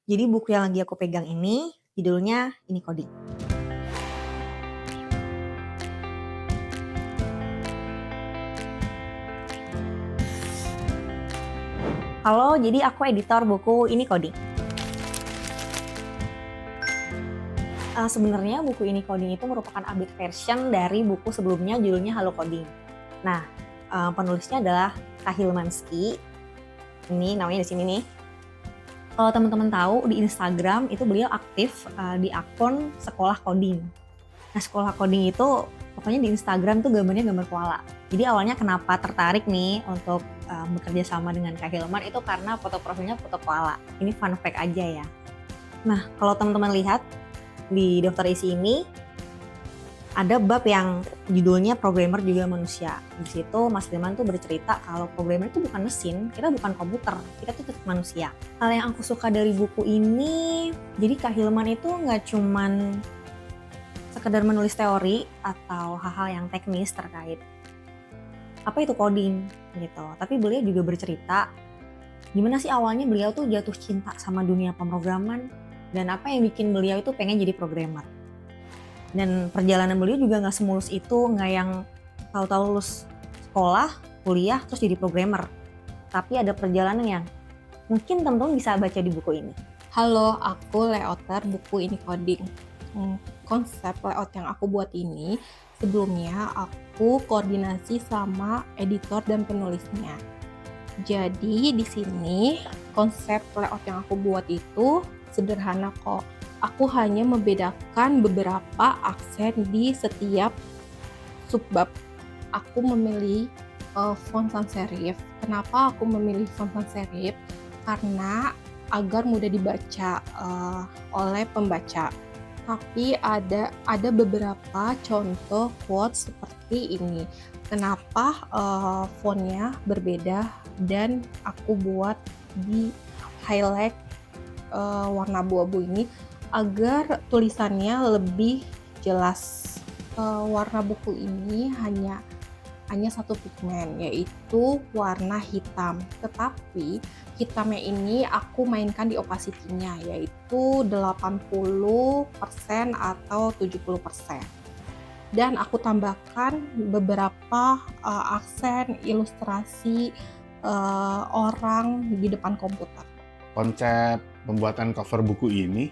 Jadi buku yang lagi aku pegang ini judulnya Ini Coding. Halo, jadi aku editor buku Ini Coding. Sebenarnya buku Ini Coding itu merupakan update version dari buku sebelumnya judulnya Halo Coding. Nah, penulisnya adalah Kak Hilmanski. Ini namanya di sini nih. Kalau teman-teman tahu di Instagram itu beliau aktif di akun Sekolah Coding. Nah, Sekolah Coding itu pokoknya di Instagram tuh gambarnya gambar koala. Jadi awalnya kenapa tertarik nih untuk bekerja sama dengan Kak Hilman itu karena foto profilnya foto koala. Ini fun fact aja ya. Nah, kalau teman-teman lihat di daftar isi ini ada bab yang judulnya Programmer Juga Manusia. Di situ Mas Hilman tuh bercerita kalau programmer itu bukan mesin, kita bukan komputer, kita tuh tetap manusia. Hal yang aku suka dari buku ini, jadi Kak Hilman itu nggak cuman sekedar menulis teori atau hal-hal yang teknis terkait apa itu coding gitu. Tapi beliau juga bercerita gimana sih awalnya beliau tuh jatuh cinta sama dunia pemrograman dan apa yang bikin beliau itu pengen jadi programmer. Dan perjalanan beliau juga nggak semulus itu, nggak yang tahu-tahu lulus sekolah, kuliah, terus jadi programmer. Tapi ada perjalanan yang mungkin teman-teman bisa baca di buku ini. Halo, aku layouter buku Ini Coding. Konsep layout yang aku buat ini, sebelumnya aku koordinasi sama editor dan penulisnya. Jadi di sini konsep layout yang aku buat itu sederhana kok. Aku hanya membedakan beberapa aksen di setiap subbab. Aku memilih font sans serif. Kenapa aku memilih font sans serif? Karena agar mudah dibaca oleh pembaca. Tapi ada beberapa contoh quotes seperti ini. Kenapa fontnya berbeda dan aku buat di highlight warna abu-abu ini agar tulisannya lebih jelas. Warna buku ini hanya satu pigmen, yaitu warna hitam. Tetapi hitamnya ini aku mainkan di opacity-nya, yaitu 80% atau 70%. Dan aku tambahkan beberapa aksen ilustrasi orang di depan komputer. Konsep pembuatan cover buku ini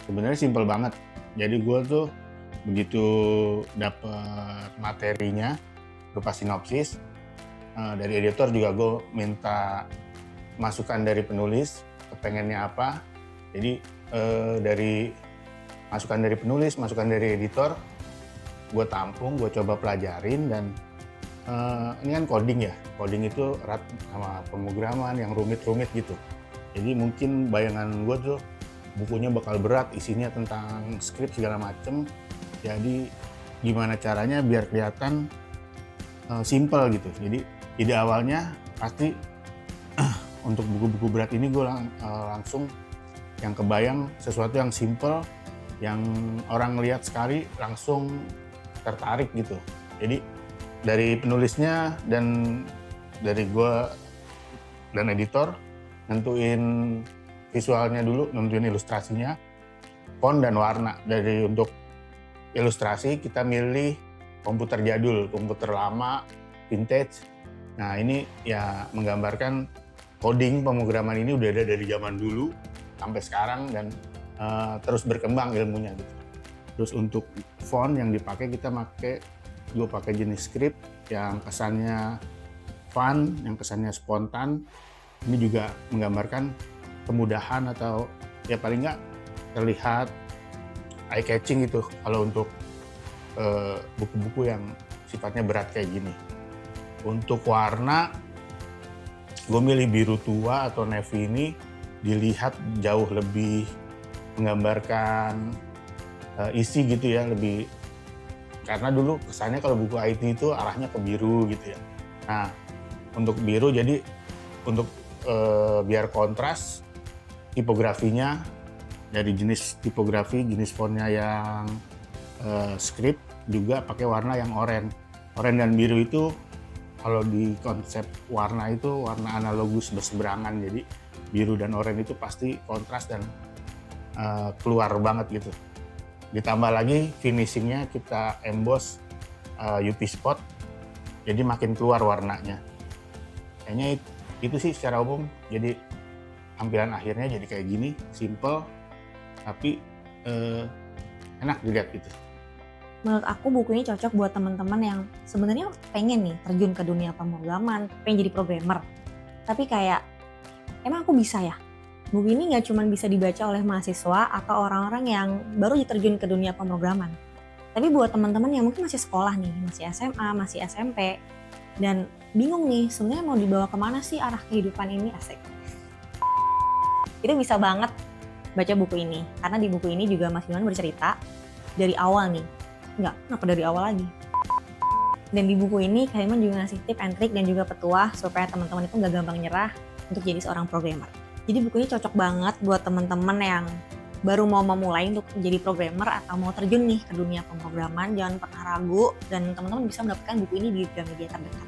sebenarnya simpel banget. Jadi gue tuh begitu dapet materinya, berupa sinopsis, dari editor juga gue minta masukan dari penulis, kepengennya apa. Jadi dari masukan dari penulis, masukan dari editor, gue tampung, gue coba pelajarin. Dan ini kan coding ya, coding itu erat sama pemrograman yang rumit-rumit gitu. Jadi mungkin bayangan gue tuh bukunya bakal berat, isinya tentang skrip segala macem. Jadi gimana caranya biar kelihatan simple gitu. Jadi ide awalnya pasti untuk buku-buku berat ini gue langsung yang kebayang sesuatu yang simple, yang orang lihat sekali langsung tertarik gitu. Jadi dari penulisnya dan dari gue dan editor nentuin visualnya dulu, nentuin ilustrasinya, font dan warna. Dari untuk ilustrasi kita milih komputer jadul, komputer lama, vintage. Nah ini ya menggambarkan coding pemrograman ini udah ada dari zaman dulu sampai sekarang dan terus berkembang ilmunya gitu. Terus untuk font yang dipakai gue pakai jenis script yang kesannya fun, yang kesannya spontan. Ini juga menggambarkan kemudahan atau ya paling nggak terlihat eye catching gitu kalau untuk buku-buku yang sifatnya berat kayak gini. Untuk warna, gue milih biru tua atau navy ini dilihat jauh lebih menggambarkan isi gitu ya, lebih karena dulu kesannya kalau buku IT itu arahnya ke biru gitu ya. Nah untuk biru jadi untuk biar kontras tipografinya dari jenis tipografi, jenis fontnya yang script juga pakai warna yang oranye. Oranye dan biru itu kalau di konsep warna itu warna analogus berseberangan. Jadi biru dan oranye itu pasti kontras dan keluar banget gitu. Ditambah lagi finishingnya kita emboss UV spot, jadi makin keluar warnanya. Kayaknya itu sih secara umum. Jadi tampilan akhirnya jadi kayak gini, simple tapi enak dilihat gitu. Menurut aku buku ini cocok buat teman-teman yang sebenarnya pengen nih terjun ke dunia pemrograman, pengen jadi programmer. Tapi kayak, emang aku bisa ya? Buku ini nggak cuma bisa dibaca oleh mahasiswa atau orang-orang yang baru terjun ke dunia pemrograman. Tapi buat teman-teman yang mungkin masih sekolah nih, masih SMA, masih SMP, dan bingung nih sebenarnya mau dibawa kemana sih arah kehidupan ini, asik. Itu bisa banget baca buku ini, karena di buku ini juga Mas Yunan bercerita dari awal nih. Enggak, kenapa dari awal lagi? Dan di buku ini Kak Hilman juga ngasih tip and trick dan juga petuah supaya teman-teman itu nggak gampang nyerah untuk jadi seorang programmer. Jadi buku ini cocok banget buat teman-teman yang baru mau memulai untuk menjadi programmer atau mau terjun nih ke dunia pemrograman. Jangan pernah ragu dan teman-teman bisa mendapatkan buku ini di Gramedia terdekat.